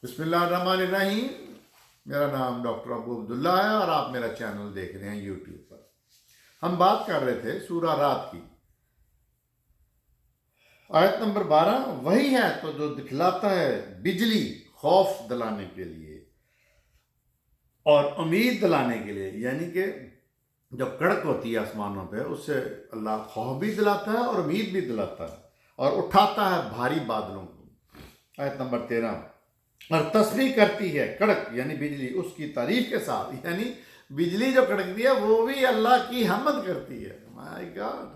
بسم اللہ الرحمن الرحیم۔ میرا نام ڈاکٹر ابو عبداللہ ہے اور آپ میرا چینل دیکھ رہے ہیں یوٹیوب پر۔ ہم بات کر رہے تھے سورہ رات کی، آیت نمبر 12۔ وہی ہے تو جو دکھلاتا ہے بجلی خوف دلانے کے لیے اور امید دلانے کے لیے، یعنی کہ جب کڑک ہوتی ہے آسمانوں پہ اس سے اللہ خوف بھی دلاتا ہے اور امید بھی دلاتا ہے اور اٹھاتا ہے بھاری بادلوں کو۔ آیت نمبر 13۔ اور تسبیح کرتی ہے کڑک یعنی بجلی اس کی تعریف کے ساتھ، یعنی بجلی جو کڑکتی ہے وہ بھی اللہ کی حمد کرتی ہے، مائی گاڈ،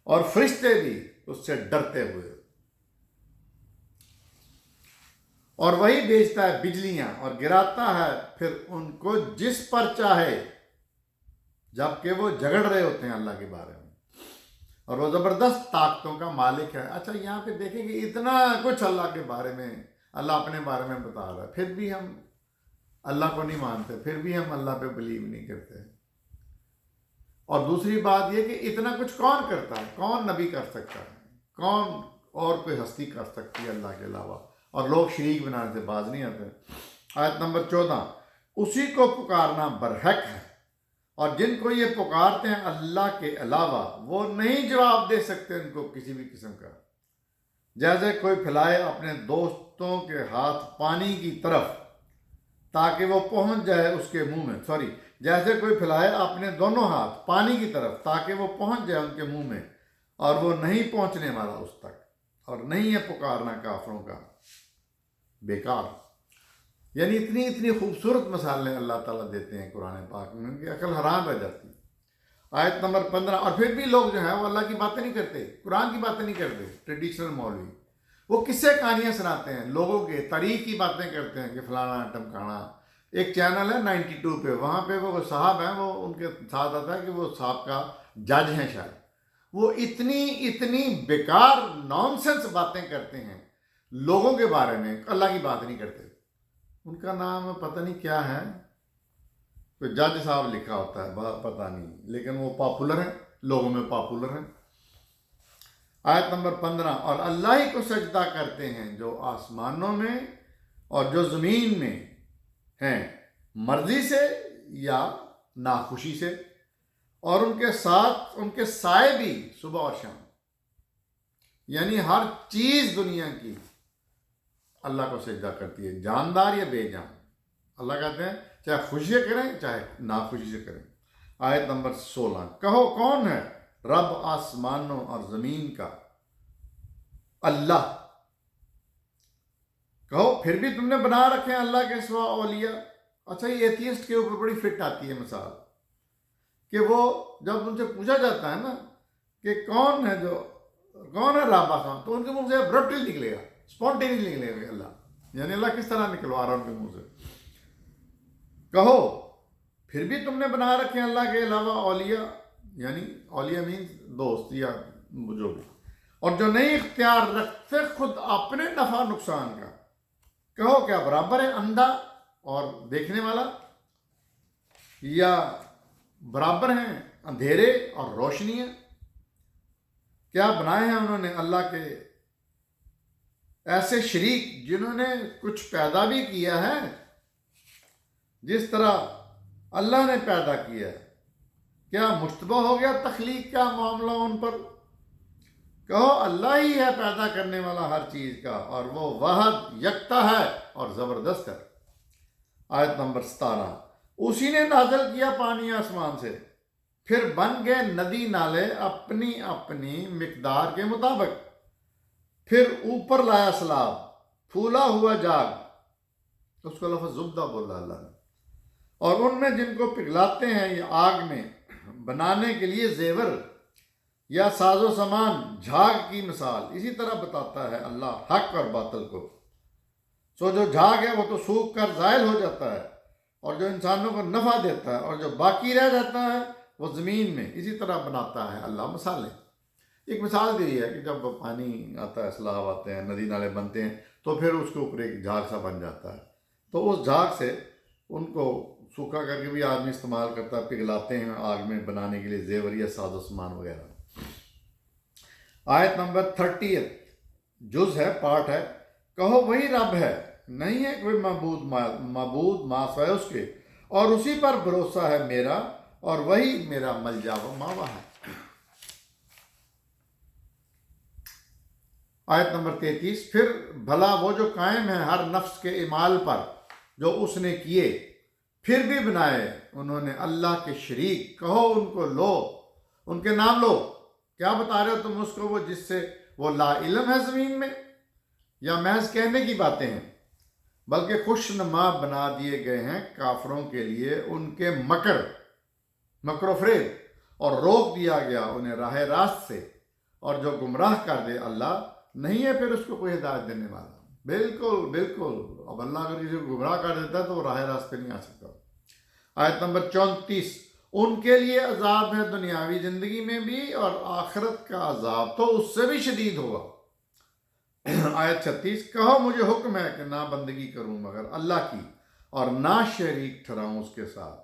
اور فرشتے بھی اس سے ڈرتے ہوئے۔ اور وہی بھیجتا ہے بجلیاں اور گراتا ہے پھر ان کو جس پر چاہے، جبکہ وہ جھگڑ رہے ہوتے ہیں اللہ کے بارے میں، اور وہ زبردست طاقتوں کا مالک ہے۔ اچھا، یہاں پہ دیکھیں کہ اتنا کچھ اللہ کے بارے میں، اللہ اپنے بارے میں بتا رہا ہے، پھر بھی ہم اللہ کو نہیں مانتے، پھر بھی ہم اللہ پہ بلیو نہیں کرتے۔ اور دوسری بات یہ کہ اتنا کچھ کون کرتا ہے؟ کون نبی کر سکتا ہے؟ کون اور کوئی ہستی کر سکتی ہے اللہ کے علاوہ؟ اور لوگ شریک بنانے سے باز نہیں آتے۔ آیت نمبر 14۔ اسی کو پکارنا برحق ہے، اور جن کو یہ پکارتے ہیں اللہ کے علاوہ وہ نہیں جواب دے سکتے ان کو کسی بھی قسم کا۔ جیسے کوئی پھیلائے اپنے دوستوں کے ہاتھ پانی کی طرف تاکہ وہ پہنچ جائے اس کے منہ میں، جیسے کوئی پھیلائے اپنے دونوں ہاتھ پانی کی طرف تاکہ وہ پہنچ جائے ان کے منہ میں، اور وہ نہیں پہنچنے والا اس تک، اور نہیں ہے پکارنا کافروں کا بیکار۔ یعنی اتنی خوبصورت مثالیں اللہ تعالیٰ دیتے ہیں قرآن پاک میں، ان کی عقل حیران رہ جاتی ہے۔ آیت نمبر 15۔ اور پھر بھی لوگ جو ہیں وہ اللہ کی باتیں نہیں کرتے، قرآن کی باتیں نہیں کرتے۔ ٹریڈیشنل مولوی وہ قصے کہانیاں سناتے ہیں، لوگوں کے تاریخ کی باتیں کرتے ہیں کہ فلانا ٹمکانا۔ ایک چینل ہے 92 پہ، وہاں پہ وہ صاحب ہیں، وہ ان کے ساتھ آتا ہے کہ وہ صاحب کا جج ہیں شاید، وہ اتنی بیکار نانسنس باتیں کرتے ہیں لوگوں کے بارے میں، اللہ کی بات نہیں کرتے۔ ان کا نام پتہ نہیں کیا ہے، کوئی جج صاحب لکھا ہوتا ہے، پتہ نہیں، لیکن وہ پاپولر ہیں، لوگوں میں پاپولر ہیں۔ آیت نمبر 15۔ اور اللہ ہی کو سجدہ کرتے ہیں جو آسمانوں میں اور جو زمین میں ہیں، مرضی سے یا ناخوشی سے، اور ان کے ساتھ ان کے سائے بھی صبح اور شام، یعنی ہر چیز دنیا کی اللہ کو سجدہ کرتی ہے، جاندار یا بے جان۔ اللہ کہتے ہیں چاہے خوشی سے کریں چاہے ناخوشی سے کریں۔ آیت نمبر 16۔ کہو کون ہے رب آسمانوں اور زمین کا؟ اللہ۔ کہو پھر بھی تم نے بنا رکھے ہیں اللہ کے سوا اولیاء۔ اچھا، یہ ایتھیسٹ کے اوپر بڑی فٹ آتی ہے مثال، کہ وہ جب ان سے پوچھا جاتا ہے نا کہ کون ہے رب آسمان، تو ان کے منہ سے ابرپٹلی نکلے گا، اسپونٹینیسلی نکلے گا اللہ، یعنی اللہ کس طرح نکلوا رہا ان کے منہ سے۔ کہو پھر بھی تم نے بنا رکھے ہیں اللہ کے علاوہ اولیاء، یعنی اولیاء مینز دوست یا جو بھی، اور جو نہیں اختیار رکھتے خود اپنے نفع نقصان کا۔ کہو کیا برابر ہے اندھا اور دیکھنے والا، یا برابر ہیں اندھیرے اور روشنیاں؟ کیا بنائے ہیں انہوں نے اللہ کے ایسے شریک جنہوں نے کچھ پیدا بھی کیا ہے جس طرح اللہ نے پیدا کیا ہے؟ کیا مشتبہ ہو گیا تخلیق کا معاملہ ان پر؟ کہو اللہ ہی ہے پیدا کرنے والا ہر چیز کا، اور وہ واحد یکتا ہے اور زبردست ہے۔ آیت نمبر 17۔ اسی نے نازل کیا پانی آسمان سے، پھر بن گئے ندی نالے اپنی اپنی مقدار کے مطابق، پھر اوپر لایا سیلاب، پھولا ہوا جاگ، اس کو لفظ زبدہ بولا اللہ نے، اور ان میں جن کو پگھلاتے ہیں یہ آگ میں بنانے کے لیے زیور یا ساز و سامان، جھاگ کی مثال اسی طرح بتاتا ہے اللہ حق اور باطل کو۔ سو جو جھاگ ہے وہ تو سوکھ کر زائل ہو جاتا ہے، اور جو انسانوں کو نفع دیتا ہے، اور جو باقی رہ جاتا ہے وہ زمین میں اسی طرح بناتا ہے اللہ مثالیں۔ ایک مثال دی ہے کہ جب پانی آتا ہے، سیلاب آتے ہیں، ندی نالے بنتے ہیں، تو پھر اس کے اوپر ایک جھاگ سا بن جاتا ہے، تو اس جھاگ سے ان کو سوکھا کر کے بھی آدمی استعمال کرتا ہے، پگھلاتے ہیں آگ میں بنانے کے لیے زیور یا ساز و سامان وغیرہ۔ آیت نمبر 30 جز ہے، پارٹ ہے۔ کہو وہی رب ہے نہیں ہے کوئی معبود ما سوائے اس کے، اور اسی پر بھروسہ ہے میرا، اور وہی میرا ملجا و ماوا ہے۔ آیت نمبر 33، پھر بھلا وہ جو قائم ہے ہر نفس کے اعمال پر جو اس نے کیے، پھر بھی بنائے انہوں نے اللہ کے شریک، کہو ان کو لو، ان کے نام لو، کیا بتا رہے ہو تم اس کو وہ جس سے وہ لا علم ہے زمین میں، یا محض کہنے کی باتیں ہیں؟ بلکہ خوش نما بنا دیے گئے ہیں کافروں کے لیے ان کے مکر و فریب، اور روک دیا گیا انہیں راہ راست سے، اور جو گمراہ کر دے اللہ نہیں ہے پھر اس کو کوئی ہدایت دینے والا۔ بالکل بالکل، اب اللہ اگر کسی کو گمراہ کر دیتا ہے تو وہ راہ راست پہ نہیں آ سکتا۔ آیت نمبر 34، ان کے لیے عذاب ہے دنیاوی زندگی میں بھی، اور آخرت کا عذاب تو اس سے بھی شدید ہوگا۔ آیت 36، کہو مجھے حکم ہے کہ نہ بندگی کروں مگر اللہ کی، اور نہ شریک ٹھہراؤں اس کے ساتھ،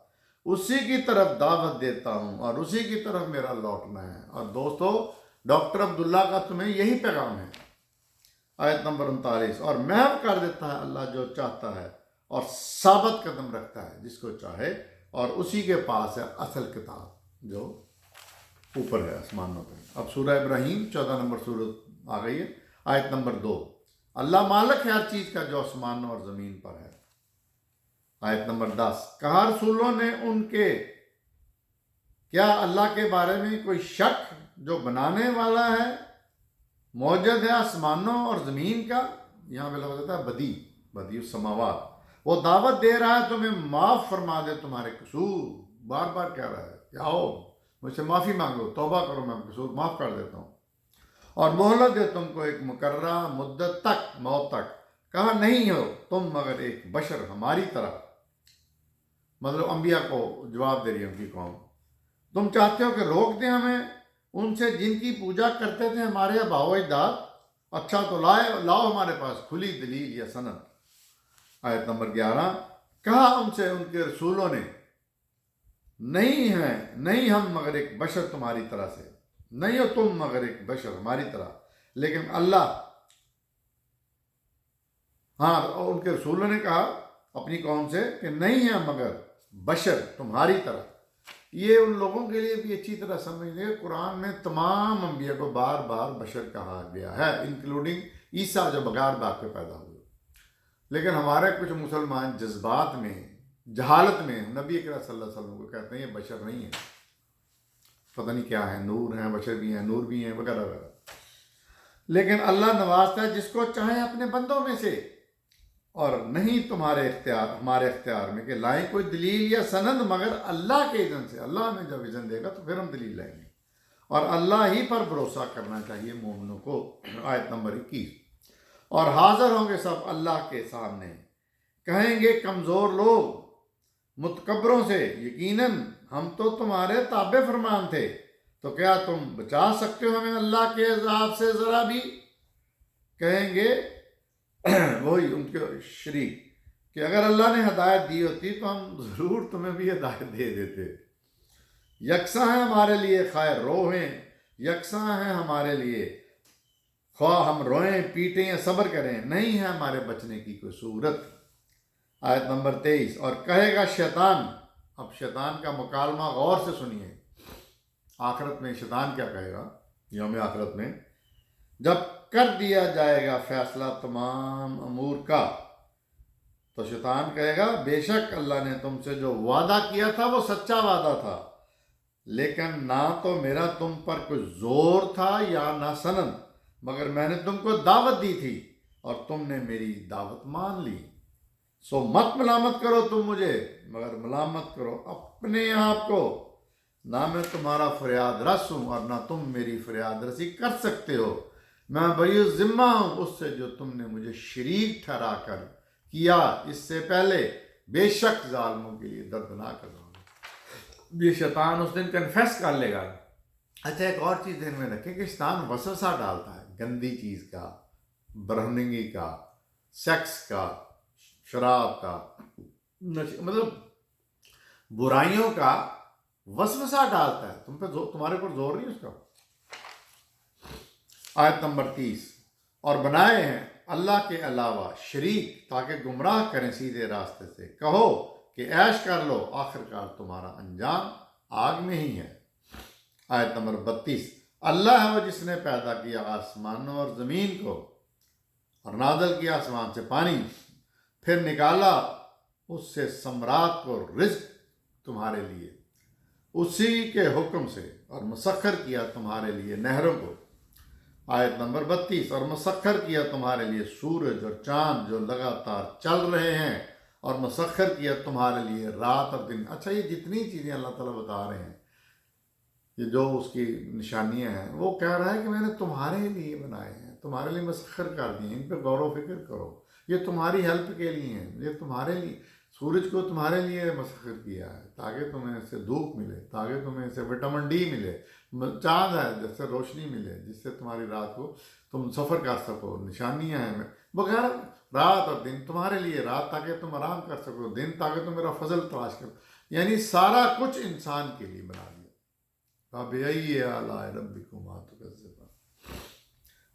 اسی کی طرف دعوت دیتا ہوں اور اسی کی طرف میرا لوٹنا ہے۔ اور دوستو، ڈاکٹر عبداللہ کا تمہیں یہی پیغام ہے۔ آیت نمبر 39، اور محو کر دیتا ہے اللہ جو چاہتا ہے، اور ثابت قدم رکھتا ہے جس کو چاہے، اور اسی کے پاس ہے اصل کتاب جو اوپر ہے آسمانوں پہ۔ اب سورہ ابراہیم 14 نمبر سورت آ گئی ہے۔ آیت نمبر 2، اللہ مالک ہے ہر چیز کا جو آسمانوں اور زمین پر ہے۔ آیت نمبر 10، کہا رسولوں نے ان کے، کیا اللہ کے بارے میں کوئی شک جو بنانے والا ہے، موجد ہے آسمانوں اور زمین کا، یہاں پہ لفظ ہوتا ہے بدی السماوات، وہ دعوت دے رہا ہے تمہیں معاف فرما دے تمہارے قصور، بار بار کہہ رہا ہے کہ آؤ مجھ سے معافی مانگو، توبہ کرو، میں قصور معاف کر دیتا ہوں، اور مہلت دے تم کو ایک مقررہ مدت تک، موت تک۔ کہا نہیں ہو تم مگر ایک بشر ہماری طرح، مطلب انبیاء کو جواب دے رہی ہے ان کی قوم، تم چاہتے ہو کہ روک دیں ہمیں ان سے جن کی پوجا کرتے تھے ہمارے آباء و اجداد؟ اچھا تو لاؤ ہمارے پاس کھلی دلیل یا سند۔ آیت نمبر 11، کہا ان سے ان کے رسولوں نے، نہیں ہم مگر ایک بشر تمہاری طرح سے، نہیں ہو تم مگر ایک بشر ہماری طرح، لیکن اللہ، ہاں ان کے رسولوں نے کہا اپنی قوم سے کہ نہیں ہے مگر بشر تمہاری طرح۔ یہ ان لوگوں کے لیے بھی اچھی طرح سمجھ لیں، قرآن میں تمام انبیاء کو بار بار بشر کہا گیا ہے، انکلوڈنگ عیسیٰ جو بغیر باپ کے پیدا ہوئے۔ لیکن ہمارے کچھ مسلمان جذبات میں، جہالت میں نبی اکرم صلی اللہ علیہ وسلم کو کہتے ہیں یہ بشر نہیں ہے، پتہ نہیں کیا ہے، نور ہیں، بشر بھی ہیں، نور بھی ہیں، وغیرہ وغیرہ۔ لیکن اللہ نوازتا ہے جس کو چاہے اپنے بندوں میں سے، اور نہیں تمہارے اختیار، ہمارے اختیار میں کہ لائیں کوئی دلیل یا سند مگر اللہ کے اذن سے۔ اللہ ہمیں جب اذن دے گا تو پھر ہم دلیل لائیں گے، اور اللہ ہی پر بھروسہ کرنا چاہیے مومنوں کو۔ آیت نمبر 21، اور حاضر ہوں گے سب اللہ کے سامنے، کہیں گے کمزور لوگ متکبروں سے، یقیناً ہم تو تمہارے تابع فرمان تھے، تو کیا تم بچا سکتے ہو ہمیں اللہ کے عذاب سے ذرا بھی؟ کہیں گے وہی ان کے شریک کہ اگر اللہ نے ہدایت دی ہوتی تو ہم ضرور تمہیں بھی ہدایت دے دیتے۔ یکساں ہیں ہمارے لیے خیر روہیں، یکساں ہیں ہمارے لیے خواہ ہم روئیں پیٹیں یا صبر کریں، نہیں ہے ہمارے بچنے کی کوئی صورت۔ آیت نمبر 23، اور کہے گا شیطان، اب شیطان کا مکالمہ غور سے سنیے، آخرت میں شیطان کیا کہے گا، یوم آخرت میں جب کر دیا جائے گا فیصلہ تمام امور کا، تو شیطان کہے گا بے شک اللہ نے تم سے جو وعدہ کیا تھا وہ سچا وعدہ تھا، لیکن نہ تو میرا تم پر کوئی زور تھا یا نہ سند، مگر میں نے تم کو دعوت دی تھی اور تم نے میری دعوت مان لی، سو مت ملامت کرو تم مجھے، مگر ملامت کرو اپنے آپ کو، نہ میں تمہارا فریاد رس ہوں اور نہ تم میری فریاد رسی کر سکتے ہو، میں بری ذمہ ہوں اس سے جو تم نے مجھے شریک ٹھہرا کر کیا اس سے پہلے، بے شک ظالموں کے لیے دردناک عذاب ہے۔ یہ شیطان اس دن کنفیس کر لے گا۔ اچھا ایک اور چیز ذہن میں رکھیں کہ شیطان وسوسہ ڈالتا ہے گندی چیز کا، برہنگی کا، سیکس کا، شراب کا، مطلب برائیوں کا وسوسہ ڈالتا ہے تم پہ، تمہارے اوپر زور نہیں اس کا۔ آیت نمبر 30، اور بنائے ہیں اللہ کے علاوہ شریک تاکہ گمراہ کریں سیدھے راستے سے۔ کہو کہ عیش کر لو، آخر کار تمہارا انجام آگ میں ہی ہے۔ آیت نمبر 32، اللہ ہے وہ جس نے پیدا کیا آسمانوں اور زمین کو اور نازل کیا آسمان سے پانی، پھر نکالا اس سے ثمرات کو رزق تمہارے لیے اسی کے حکم سے، اور مسخر کیا تمہارے لیے نہروں کو۔ آیت نمبر 32، اور مسخر کیا تمہارے لیے سورج اور چاند جو لگاتار چل رہے ہیں، اور مسخر کیا تمہارے لیے رات اور دن۔ اچھا، یہ جتنی چیزیں اللہ تعالیٰ بتا رہے ہیں، یہ جو اس کی نشانیاں ہیں، وہ کہہ رہا ہے کہ میں نے تمہارے لیے بنائے ہیں، تمہارے لیے مسخر کر دیے، ان پہ غور و فکر کرو، یہ تمہاری ہیلپ کے لیے ہیں، یہ تمہارے لیے، سورج کو تمہارے لیے مسخر کیا ہے تاکہ تمہیں اس سے دھوپ ملے، تاکہ تمہیں اس سے وٹامن ڈی ملے، چاند ہے جس سے روشنی ملے، جس سے تمہاری رات کو تم سفر کر سکو، نشانیاں ہیں وغیرہ۔ رات اور دن تمہارے لیے، رات تاکہ تم آرام کر سکو، دن تاکہ تم میرا فضل تلاش کرو، یعنی سارا کچھ انسان کے لیے بنا دیا۔ فَبِأَيِّ آلَاءِ رَبِّكُمَا تُكَذِّبَانِ۔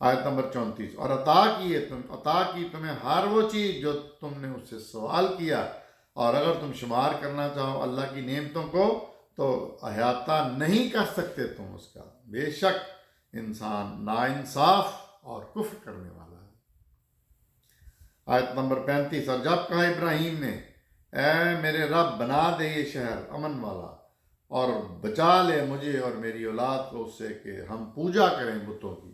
آیت نمبر 34، اور عطا کی تمہیں ہر وہ چیز جو تم نے اس سے سوال کیا، اور اگر تم شمار کرنا چاہو اللہ کی نعمتوں کو تو احاطہ نہیں کر سکتے تم اس کا، بے شک انسان ناانصاف اور کفر کرنے والا ہے۔ آیت نمبر 35، اور جب کہا ابراہیم نے اے میرے رب بنا دے یہ شہر امن والا، اور بچا لے مجھے اور میری اولاد کو اس سے کہ ہم پوجا کریں بتوں کی۔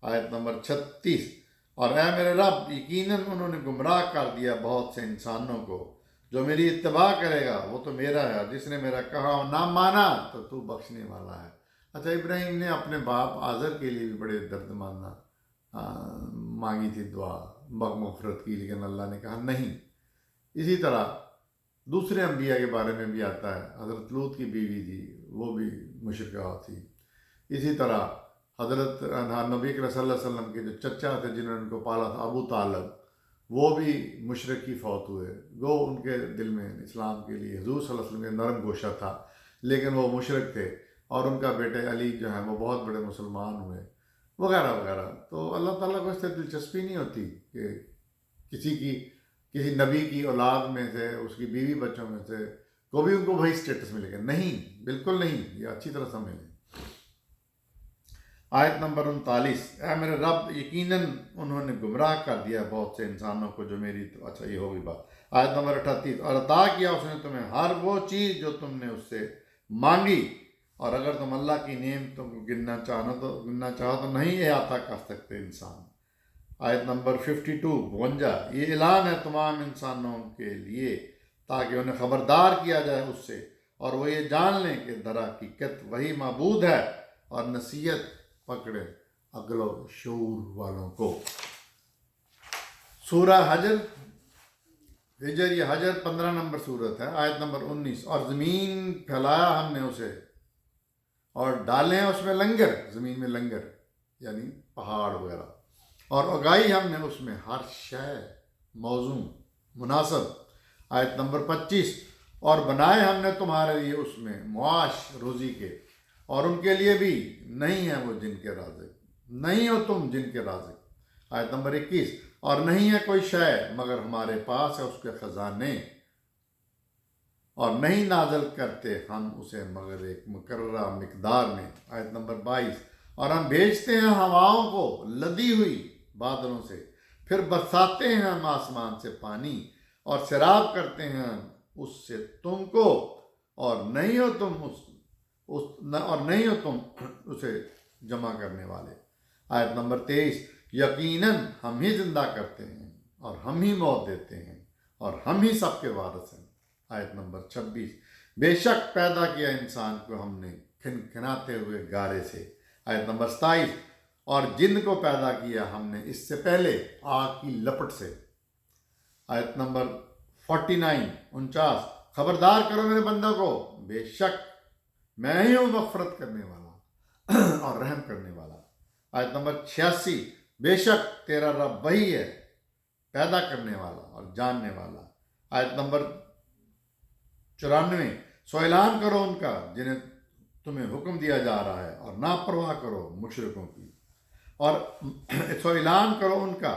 آیت نمبر 36، اور اے میرے رب یقیناً انہوں نے گمراہ کر دیا بہت سے انسانوں کو، جو میری اتباع کرے گا وہ تو میرا ہے، جس نے میرا کہا اور نہ مانا تو بخشنے والا ہے۔ اچھا، ابراہیم نے اپنے باپ آزر کے لیے بھی بڑے درد ماندہ مانگی تھی دعا مغفرت کی، لیکن اللہ نے کہا نہیں۔ اسی طرح دوسرے انبیاء کے بارے میں بھی آتا ہے، حضرت لوط کی بیوی تھی، وہ بھی مشرکہ تھی۔ اسی طرح حضرت نبی کریم صلی اللہ علیہ وسلم کے جو چچا تھے جنہوں نے ان کو پالا تھا، ابو طالب، وہ بھی مشرک ہی فوت ہوئے۔ گو ان کے دل میں اسلام کے لیے حضور صلی اللہ علیہ وسلم کے نرم گوشہ تھا، لیکن وہ مشرک تھے، اور ان کا بیٹے علی جو ہیں وہ بہت بڑے مسلمان ہوئے، وغیرہ وغیرہ۔ تو اللہ تعالیٰ کو اس سے دلچسپی نہیں ہوتی کہ کسی نبی کی اولاد میں سے، اس کی بیوی بچوں میں سے کو بھی ان کو وہی سٹیٹس ملے گا، نہیں، بالکل نہیں، یہ اچھی طرح سمجھ لیں۔ آیت نمبر 39، اے میرے رب یقیناً انہوں نے گمراہ کر دیا بہت سے انسانوں کو جو میری اچھا یہ ہوگی بات۔ آیت نمبر 38، اور عطا کیا اس نے تمہیں ہر وہ چیز جو تم نے اس سے مانگی، اور اگر تم اللہ کی نعمتوں کو گننا چاہو تو نہیں احاطہ کر سکتے انسان۔ آیت نمبر 52 یہ اعلان ہے تمام انسانوں کے لیے تاکہ انہیں خبردار کیا جائے اس سے، اور وہ یہ جان لیں کہ در حقیقت وہی معبود ہے، اور نصیحت پکڑے عقل و شعور والوں کو۔ سورہ حجر یہ حجر 15 نمبر سورت ہے۔ آیت نمبر 19، اور زمین پھیلایا ہم نے اسے، اور ڈالے ہیں اس میں لنگر، زمین میں لنگر یعنی پہاڑ وغیرہ، اور اگائی ہم نے اس میں ہر شے موزوں مناسب۔ آیت نمبر 25، اور بنائے ہم نے تمہارے لیے اس میں معاش روزی کے، اور ان کے لیے بھی نہیں ہیں وہ جن کے رازق، نہیں ہو تم جن کے رازق۔ آیت نمبر 21، اور نہیں ہے کوئی شے مگر ہمارے پاس ہے اس کے خزانے، اور نہیں نازل کرتے ہم اسے مگر ایک مقررہ مقدار میں۔ آیت نمبر 22، اور ہم بھیجتے ہیں ہواؤں کو لدی ہوئی بادلوں سے، پھر برساتے ہیں ہم آسمان سے پانی، اور سیراب کرتے ہیں اس سے تم کو، اور نہیں ہو تم اسے جمع کرنے والے۔ آیت نمبر 23، یقیناً ہم ہی زندہ کرتے ہیں اور ہم ہی موت دیتے ہیں اور ہم ہی سب کے وارث ہیں۔ آیت نمبر 26، بے شک پیدا کیا انسان کو ہم نے کھنکھناتے ہوئے گارے سے۔ آیت نمبر 27، اور جن کو پیدا کیا ہم نے اس سے پہلے آگ کی لپٹ سے۔ آیت نمبر 49 خبردار کرو میرے بندوں کو، بے شک میں ہی ہوں مغفرت کرنے والا اور رحم کرنے والا۔ آیت نمبر 86، بے شک تیرا رب وہی ہے پیدا کرنے والا اور جاننے والا۔ آیت نمبر 94، سو اعلان کرو ان کا جنہیں تمہیں حکم دیا جا رہا ہے، اور نا پرواہ کرو مشرکوں کی، اور سو اعلان کرو ان کا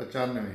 95,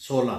16,